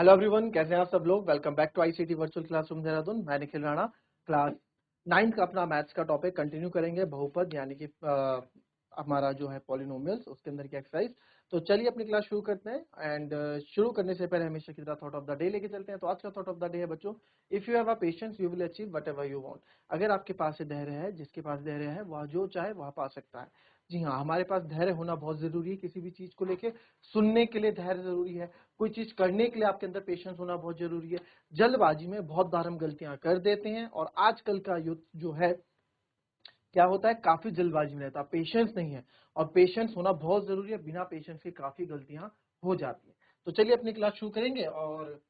Hello everyone, कैसे हैं आप सब लोग। Welcome back to ICT virtual classroom Dehradun. मैं निखिल राणा। क्लास 9 का अपना मैथ्स का टॉपिक कंटिन्यू करेंगे, बहुपद यानी कि हमारा जो है पॉलिनोमियल्स, उसके अंदर की एक्सरसाइज। तो चलिए अपनी क्लास शुरू करते हैं। एंड शुरू करने से पहले हमेशा की तरह थॉट ऑफ द डे लेके चलते हैं। तो आज का थॉट ऑफ द डे है बच्चों, if you have a patience you will achieve what ever you want. अगर आपके पास धैर्य है, जिसके पास धैर्य है वह जो चाहे वह पा सकता है। जी हाँ, हमारे पास धैर्य होना बहुत जरूरी है। किसी भी चीज को लेके सुनने के लिए धैर्य जरूरी है, कोई चीज करने के लिए आपके अंदर पेशेंस होना बहुत जरूरी है। जल्दबाजी में बहुत बार हम गलतियां कर देते हैं, और आजकल का युद्ध जो है क्या होता है, काफी जल्दबाजी में रहता है, पेशेंस नहीं है। और पेशेंस होना बहुत जरूरी है, बिना पेशेंस के काफी गलतियां हो जाती हैं। तो चलिए अपनी क्लास शुरू करेंगे। और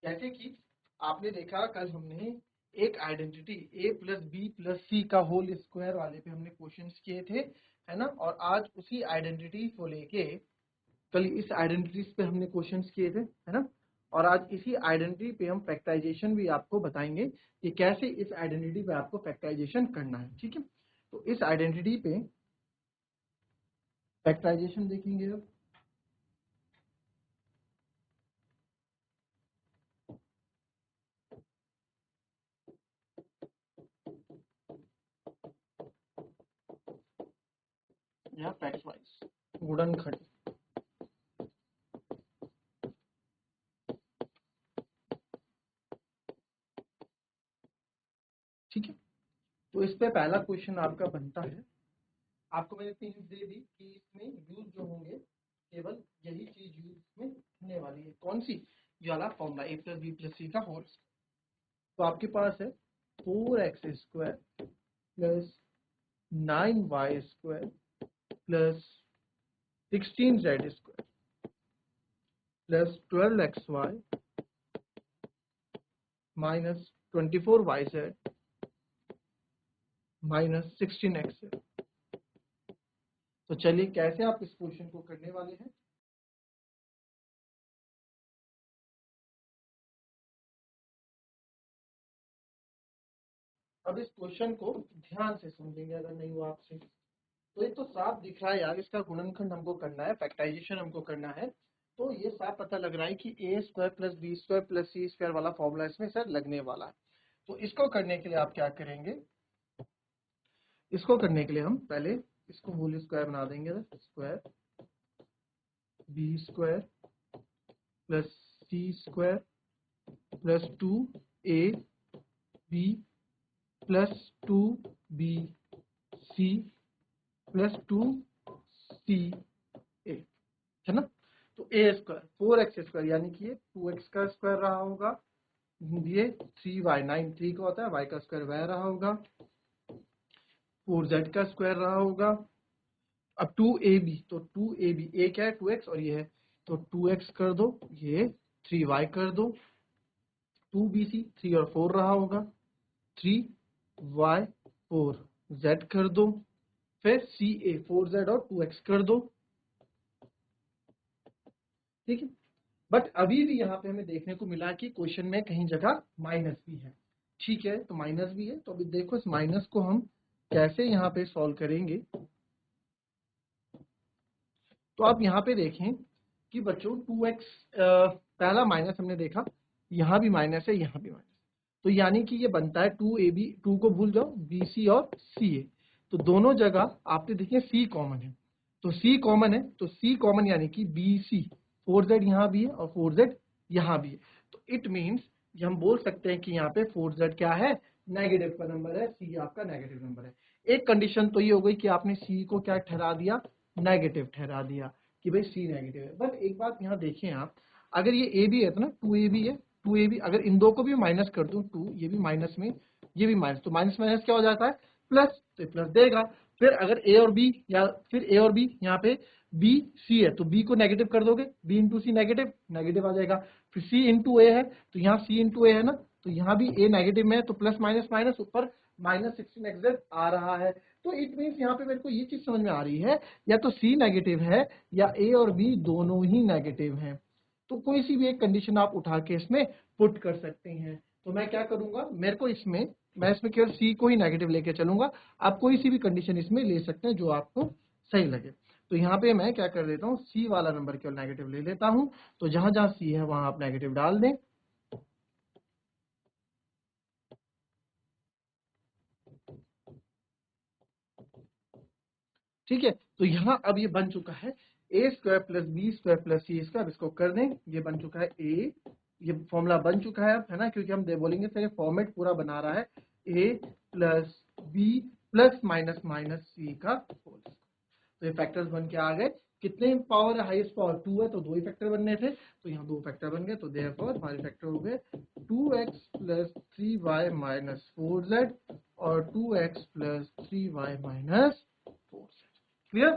जैसे कि आपने देखा, कल हमने एक identity a plus b plus c का होल स्क्वायर वाले पे हमने क्वेश्चंस किए थे, है ना। और आज उसी आइडेंटिटी को लेके, कल इस आइडेंटिटीज पे हमने क्वेश्चंस किए थे, है ना। और आज इसी आइडेंटिटी पे हम फैक्टराइजेशन भी आपको बताएंगे कि कैसे इस आइडेंटिटी पे आपको फैक्टराइजेशन करना है, ठीक है। तो इस आइडेंटिटी पे फैक्टराइजेशन देखेंगे अब। या फैक्टराइज गुणनखंड, ठीक है। तो इस पे पहला क्वेश्चन आपका बनता है। आपको मैंने 3 हिंट दे दी कि इसमें यूज जो होंगे, केवल यही चीज यूज में होने वाली है। कौन सी? ये वाला formula a plus b plus c का होल। तो आपके पास है 4x square plus 9y square plus 16z square plus 12xy minus 24yz minus 16x। तो चलिए कैसे आप इस क्वेश्चन को करने वाले हैं। अब इस क्वेश्चन को ध्यान से समझेंगे, अगर नहीं हुआ आपसे तो। ये तो साफ दिख रहा है यार, इसका गुणनखंड हमको करना है, फैक्टराइजेशन हमको करना है। तो ये साफ पता लग रहा है कि a square plus b square plus C square वाला फॉर्मूला इसमें सर लगने वाला है। तो इसको करने के लिए आप क्या करेंगे, इसको करने के लिए हम पहले इसको होल स्क्वायर बना देंगे। Square B square plus C square plus 2a B plus 2b C plus 2c a, है ना। तो ए स्क्वायर 4x स्क्वायर यानी कि ये 2x का स्क्वायर रहा होगा, ये 3y 9 3 का होता है, y का स्क्वायर वह रहा होगा, 4z का स्क्वायर रहा होगा। अब 2ab, तो 2ab a क्या है 2x और ये है, तो 2x कर दो, ये 3y कर दो, 2bc 3 और 4 रहा होगा, 3y 4z कर दो, फिर ca 4z और 2x कर दो, ठीक है। बट अभी भी यहाँ पे हमें देखने को मिला कि क्वेश्चन में कहीं जगह माइनस भी है, ठीक है। तो माइनस भी है, तो अभी देखो इस माइनस को हम कैसे यहाँ पे सॉल्व करेंगे। तो आप यहाँ पे देखें कि बच्चों 2x पहला माइनस हमने देखा, यहाँ भी माइनस है, यहाँ भी माइनस। तो यानी कि ये बनता है 2ab, 2 को भूल जाओ, bc और ca। तो दोनों जगह आपने देखिए c कॉमन है, तो c कॉमन है, तो c कॉमन यानी कि bc 4z यहाँ भी है और 4z यहाँ भी है। तो इट मीन्स हम बोल सकते हैं कि यहाँ पे 4z क्या है, नेगेटिव का नंबर है, c आपका नेगेटिव नंबर है। एक कंडीशन तो ये हो गई कि आपने c को क्या ठहरा दिया, नेगेटिव ठहरा दिया कि भाई c नेगेटिव है। बट एक बात यहाँ देखें आप, अगर ये a भी है तो ना 2ab है, 2ab अगर इन दो को भी माइनस कर दूं, 2 ये भी माइनस में ये भी माइनस, तो माइनस माइनस क्या हो जाता है प्लस, तो प्लस देगा। फिर अगर a और b, या फिर a और b यहाँ पे b c है, तो b को नेगेटिव कर दोगे, b इंटू सी नेगेटिव नेगेटिव आ जाएगा। फिर c इंटू ए है, तो यहाँ c इंटू ए है ना, तो यहाँ भी a नेगेटिव में है, तो प्लस माइनस माइनस ऊपर माइनस 16x आ रहा है। तो इट मीन्स यहाँ पे मेरे को ये चीज समझ में आ रही है, या तो c नेगेटिव है या a और b दोनों ही नेगेटिव हैं। तो कोई सी भी एक कंडीशन आप उठा के इसमें पुट कर सकते हैं। तो मैं क्या करूंगा, मेरे को इसमें, मैं इसमें केवल c को ही नेगेटिव लेके चलूंगा। आप कोई सी भी कंडीशन इसमें ले सकते हैं जो आपको सही लगे। तो यहाँ पे मैं क्या कर देता हूँ, सी वाला नंबर केवल नेगेटिव ले लेता हूँ। तो जहां जहां सी है वहां आप नेगेटिव डाल दें। ठीक है, तो यहाँ अब ये बन चुका है a square plus b square plus C square. इसको कर दें, ये बन चुका है ए, ये फॉर्मूला बन चुका है अब, है ना, क्योंकि हम बोलेंगे सर ये फॉर्मेट पूरा बना रहा है a plus b plus minus minus c का होल। तो ये फैक्टर्स बन के आ गए। कितने पावर है, हाईएस्ट पावर 2 है, तो 2 ही फैक्टर बनने थे, तो यहाँ 2 फैक्टर बन गए। तो देयरफॉर हमारे फैक्टर हो गए 2x plus 3y minus 4z और 2x plus 3y minus 4z। Clear?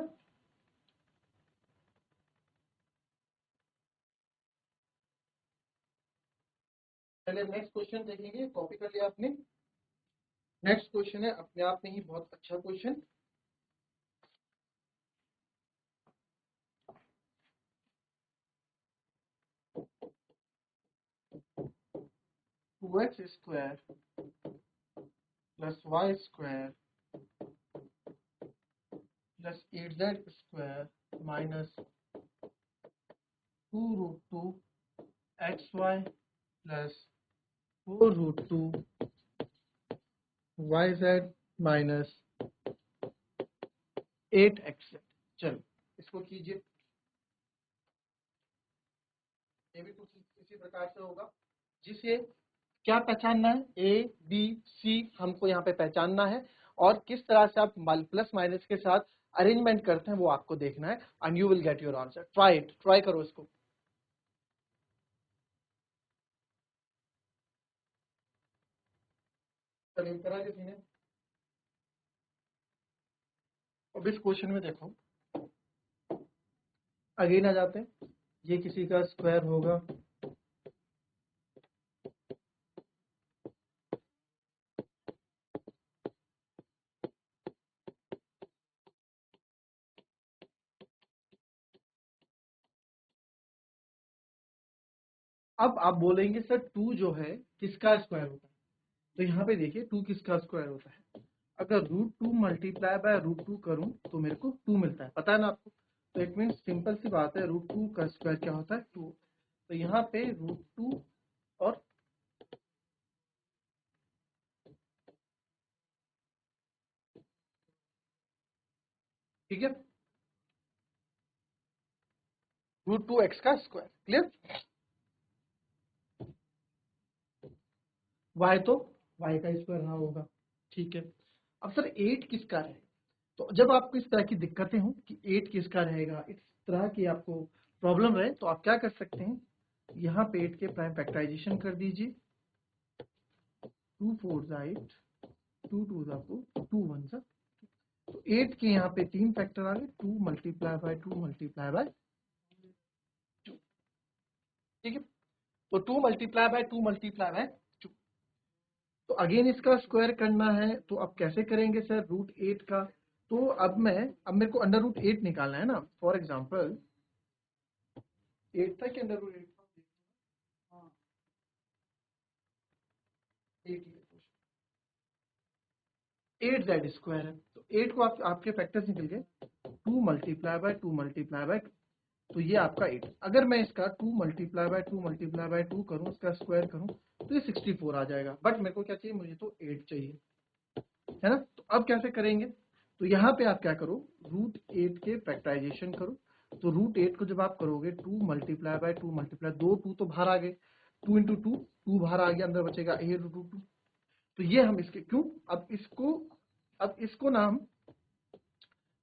चलिए नेक्स्ट क्वेश्चन देखेंगे, कॉपी कर लिया आपने। नेक्स्ट क्वेश्चन है अपने आप में ही बहुत अच्छा क्वेश्चन। Two X square plus Y square plus 8z square minus 2√2 xy plus 4√2 yz minus 8xz। चलो इसको कीजिए, ये भी कुछ इसी प्रकार से होगा। जिसे क्या पहचानना है, ए बी सी हमको यहाँ पे पहचानना है, और किस तरह से आप प्लस माइनस के साथ अरेंजमेंट करते हैं वो आपको देखना है, and you will get your answer. Try it, try करो इसको। चलिए करा किसी ने। अब इस क्वेश्चन में देखो, अगेन आ जाते हैं, ये किसी का स्क्वायर होगा, अब आप बोलेंगे सर 2 जो है किसका स्क्वायर होता है, तो यहाँ पे देखिए 2 किसका स्क्वायर होता है। अगर √2 मल्टीप्लाई बाय √2 करूं तो मेरे को 2 मिलता है, पता है ना आपको। तो इट मीन सिंपल सी बात है, √2 का स्क्वायर क्या होता है, 2। तो यहाँ पे √2 और ठीक है, √2x का स्क्वायर। क्लियर? y तो y का स्क्वायर रहा होगा। ठीक है, अब सर 8 किसका है, तो जब आपको इस तरह की दिक्कतें हो कि 8 किसका रहेगा, इस तरह की आपको प्रॉब्लम रहे, तो आप क्या कर सकते हैं, यहाँ पे 8 के प्राइम फैक्टराइजेशन कर दीजिए। 2 4 8, 2 2 4, 2 1 सा। तो 8 के यहाँ पे 3 फैक्टर आ गए, 2 मल्टीप्लाई बाय 2 मल्टीप्लाई बाय 2। ठीक है, तो 2 मल्टीप्लाई बाय 2 मल्टीप्लाई बाय 2। तो अगेन इसका स्क्वायर करना है, तो अब कैसे करेंगे सर, √8 का। तो अब मेरे को अंडर √8 निकालना है ना। फॉर एग्जाम्पल 8 था कि अंडर √8 था, 8z स्क्वायर है। तो 8 को आपके फैक्टर्स निकल गए, 2 मल्टीप्लाई बाय 2 मल्टीप्लाई बाय 2। तो ये आपका 8। अगर मैं इसका 2 मल्टीप्लाई बाय 2 मल्टीप्लाई बाय 2 करूँ, इसका स्क्वायर करूँ, तो ये 64 आ जाएगा। बट मेरे को क्या चाहिए, मुझे तो 8 चाहिए, है ना। तो अब कैसे करेंगे, तो यहाँ पे आप क्या करो, √8 के फैक्टराइजेशन करो। तो √8 को जब आप करोगे, 2 मल्टीप्लाई बाय 2 मल्टीप्लाई, 2 2 तो बाहर आ गए, 2 इंटू 2, 2 बाहर आ गया, अंदर बचेगा 8√2। तो ये हम इसके क्यों, अब इसको ना हम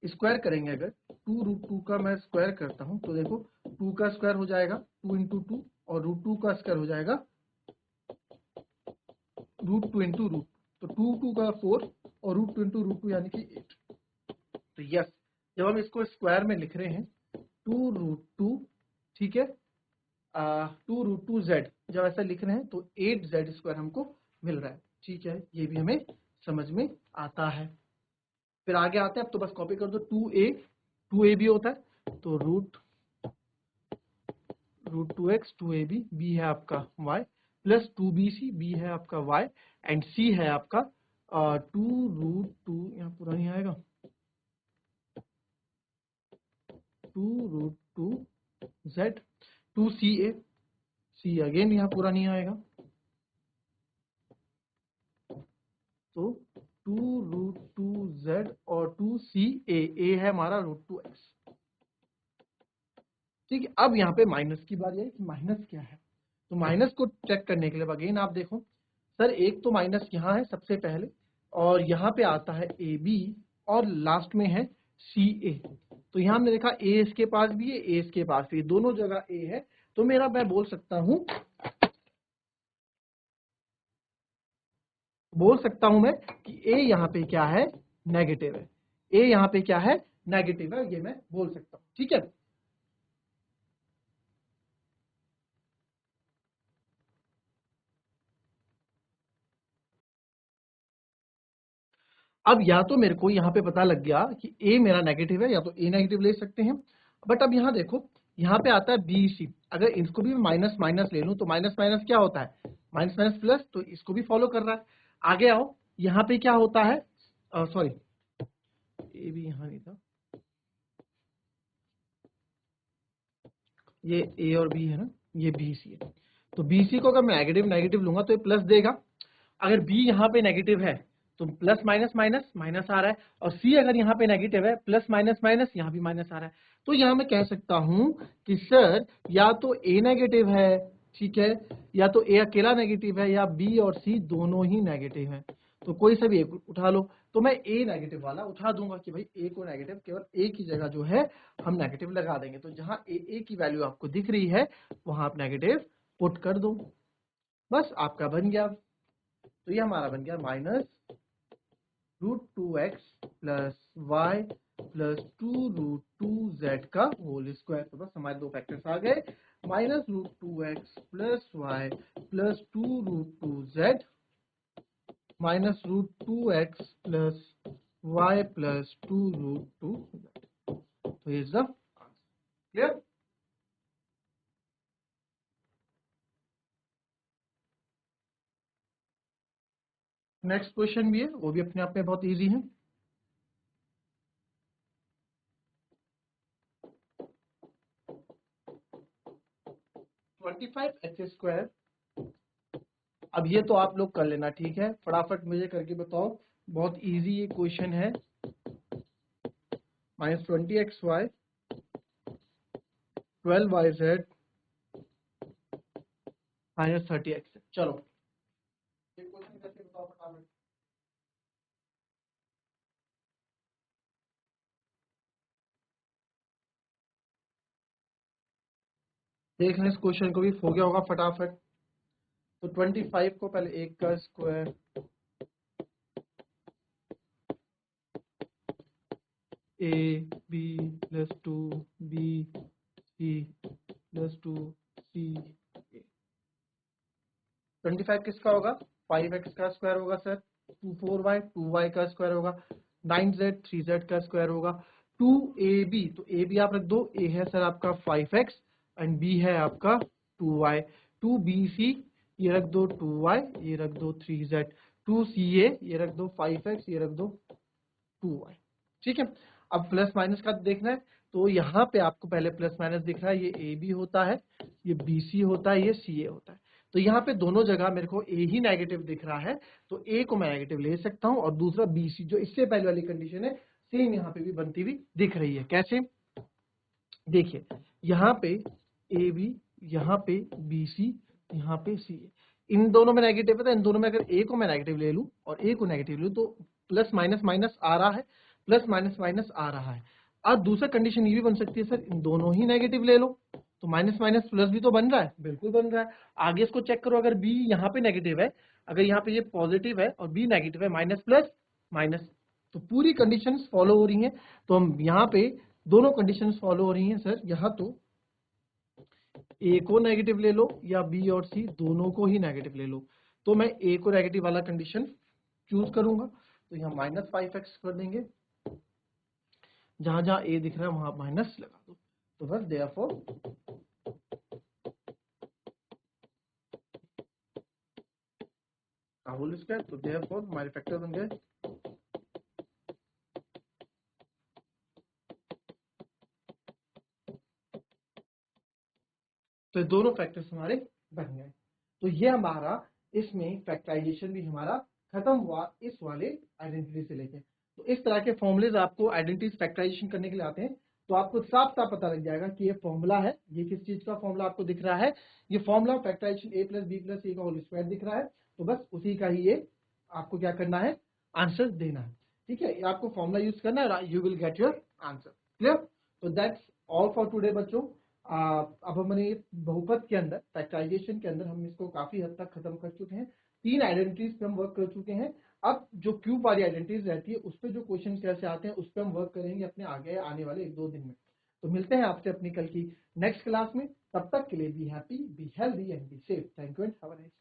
स्क्वायर करेंगे। अगर 2√2 का मैं स्क्वायर करता हूं, तो देखो 2 का स्क्वायर हो जाएगा 2 इंटू 2, और √2 का स्क्वायर हो जाएगा √2 इंटू √2। तो 2 2 का 4, और √2 इंटू √2 यानी कि 8। तो यस, जब हम इसको स्क्वायर में लिख रहे हैं 2√2, ठीक है, 2√2z जब ऐसा लिख रहे हैं, तो 8z स्क्वायर हमको मिल रहा है। ठीक है, ये भी हमें समझ में आता है। फिर आगे आते हैं, अब तो बस कॉपी कर दो, 2a भी होता है, तो √2x 2ab, b है आपका y, प्लस 2bc, b है आपका y, एंड c है आपका 2√2, यहाँ पूरा नहीं आएगा, 2√2z 2ca, c अगेन यहाँ पूरा नहीं आएगा, तो 2√2z और 2ca, a है हमारा √2x। ठीक है, अब यहाँ पे माइनस की बारी है कि माइनस क्या है। तो माइनस को चेक करने के लिए अगेन आप देखो सर, एक तो माइनस यहाँ है सबसे पहले, और यहाँ पे आता है ए बी, और लास्ट में है सी ए। तो यहाँ हमने देखा ए इसके पास भी है, ए इसके पास भी, दोनों जगह ए है। तो मेरा मैं बोल सकता हूं मैं कि ए यहाँ पे क्या है, नेगेटिव है। ए यहाँ पे क्या है, नेगेटिव है, ये मैं बोल सकता हूँ। ठीक है, अब या तो मेरे को यहाँ पे पता लग गया कि ए मेरा नेगेटिव है, या तो ए नेगेटिव ले सकते हैं। बट अब यहाँ देखो, यहाँ पे आता है बी सी, अगर इसको भी माइनस माइनस ले लूं तो माइनस माइनस क्या होता है, माइनस माइनस प्लस, तो इसको भी फॉलो कर रहा है। आगे आओ, यहाँ पे क्या होता है, सॉरी ए भी यहाँ नहीं था, ये ए और बी है ना, ये बी सी है। तो बी सी को अगर मैं नेगेटिव नेगेटिव लूंगा तो ये प्लस देगा। अगर बी यहाँ पे नेगेटिव है तो प्लस माइनस माइनस माइनस आ रहा है, और सी अगर यहाँ पे नेगेटिव है, प्लस माइनस माइनस यहाँ भी माइनस आ रहा है। तो यहाँ मैं कह सकता हूँ कि सर या तो ए नेगेटिव है, ठीक है, या तो ए अकेला नेगेटिव है, या बी और सी दोनों ही नेगेटिव है। तो कोई सा भी एक उठा लो, तो मैं ए नेगेटिव वाला उठा दूंगा कि भाई ए को नेगेटिव, केवल ए की जगह जो है हम नेगेटिव लगा देंगे। तो जहां ए की वैल्यू आपको दिख रही है वहां आप नेगेटिव पुट कर दो, बस आपका बन गया। तो ये हमारा बन गया -√2x plus Y plus 2√2z का होल स्क्वायर। तो बस हमारे दो फैक्टर्स आ गए, -√2x plus Y plus 2√2z -√2x plus Y plus 2√2z। तो is the clear. Next question भी है, वो भी अपने आप में बहुत इजी है। 25x²। अब ये तो आप लोग कर लेना, ठीक है, फटाफट मुझे करके बताओ, बहुत इजी ये क्वेश्चन है। -20xy 12yz -30x। चलो ये क्वेश्चन करके बताओ फटाफट। देख लें इस क्वेश्चन को भी, हो गया होगा फटाफट। तो 25 को पहले एक का square, A B plus 2 B C plus 2 C. 25 किसका होगा, 5x का स्क्वायर होगा सर, 4y 2y का स्क्वायर होगा, 9z 3z का स्क्वायर होगा, 2ab, तो a भी आप रख दो, a है सर आपका 5x एंड b है आपका 2y, 2bc ये रख दो 2y, ये रख दो 3z, 2ca ये रख दो 5x, ये रख दो 2y। ठीक है, अब प्लस माइनस का देखना है, तो यहाँ पे आपको पहले प्लस माइनस दिख रहा है, ये ए बी होता है, ये बी सी होता है, ये सी ए होता है। तो यहाँ पे दोनों जगह मेरे को ए ही नेगेटिव दिख रहा है, तो ए को मैं नेगेटिव ले सकता हूँ, और दूसरा बी सी जो इससे पहले वाली कंडीशन है सेम यहाँ पे भी बनती हुई दिख रही है। कैसे, देखिए यहाँ पे ए बी, यहाँ पे बी सी, यहाँ पे सी ए, इन दोनों में नेगेटिव है, तो इन दोनों में अगर ए को मैं नेगेटिव ले लूँ और ए को नेगेटिव लूँ तो प्लस माइनस माइनस आ रहा है, प्लस माइनस माइनस आ रहा है। अब दूसरा कंडीशन ये भी बन सकती है सर, इन दोनों ही नेगेटिव ले लो, तो माइनस माइनस प्लस भी तो बन रहा है, बिल्कुल बन रहा है। आगे इसको चेक करो, अगर बी यहाँ पे नेगेटिव है, अगर यहाँ पे ये पॉजिटिव है और बी नेगेटिव है, माइनस प्लस माइनस, तो पूरी कंडीशंस फॉलो हो रही हैं। तो हम यहाँ पे दोनों कंडीशंस फॉलो हो रही हैं सर, यहाँ तो ए को नेगेटिव ले लो या बी और सी दोनों को ही नेगेटिव ले लो, तो मैं ए को नेगेटिव वाला कंडीशन चूज करूंगा। तो यहाँ -5x कर देंगे, जहां जहां ए दिख रहा है वहां माइनस लगा दो, तो बस देयरफॉर होल स्क्वायर, तो देयरफॉर हमारे फैक्टर बन गए तो ये दोनों फैक्टर्स हमारे बन गए। तो ये हमारा इसमें फैक्टराइजेशन भी हमारा खत्म हुआ इस वाले आइडेंटिटी से लेके। तो इस तरह के फॉर्मूलेज आपको आइडेंटिटीज फैक्टराइजेशन करने के लिए आते हैं, तो आपको साफ साफ पता लग जाएगा कि ये फॉर्मूला है, ये किस चीज का फॉर्मूला आपको दिख रहा है, ये formula factorization a plus b plus a का होल स्क्वायर दिख रहा है, तो बस उसी का ही ये आपको क्या करना है, आंसर देना है। ठीक है, ये आपको फॉर्मूला यूज करना है, you will get your answer. Clear? तो दैट्स ऑल फॉर टुडे बच्चों। अब हमने बहुपद के अंदर फैक्टराइजेशन के अंदर हम इसको काफी हद तक खत्म कर चुके हैं। 3 आइडेंटिटीज पे हम वर्क कर चुके हैं। अब जो क्यूब वाली आइडेंटिटीज रहती है उस पर जो क्वेश्चन कैसे आते हैं उस पर हम वर्क करेंगे अपने आगे आने वाले 1-2 दिन में। तो मिलते हैं आपसे अपनी कल की नेक्स्ट क्लास में। तब तक के लिए be happy, be healthy and be safe. Thank you and have a nice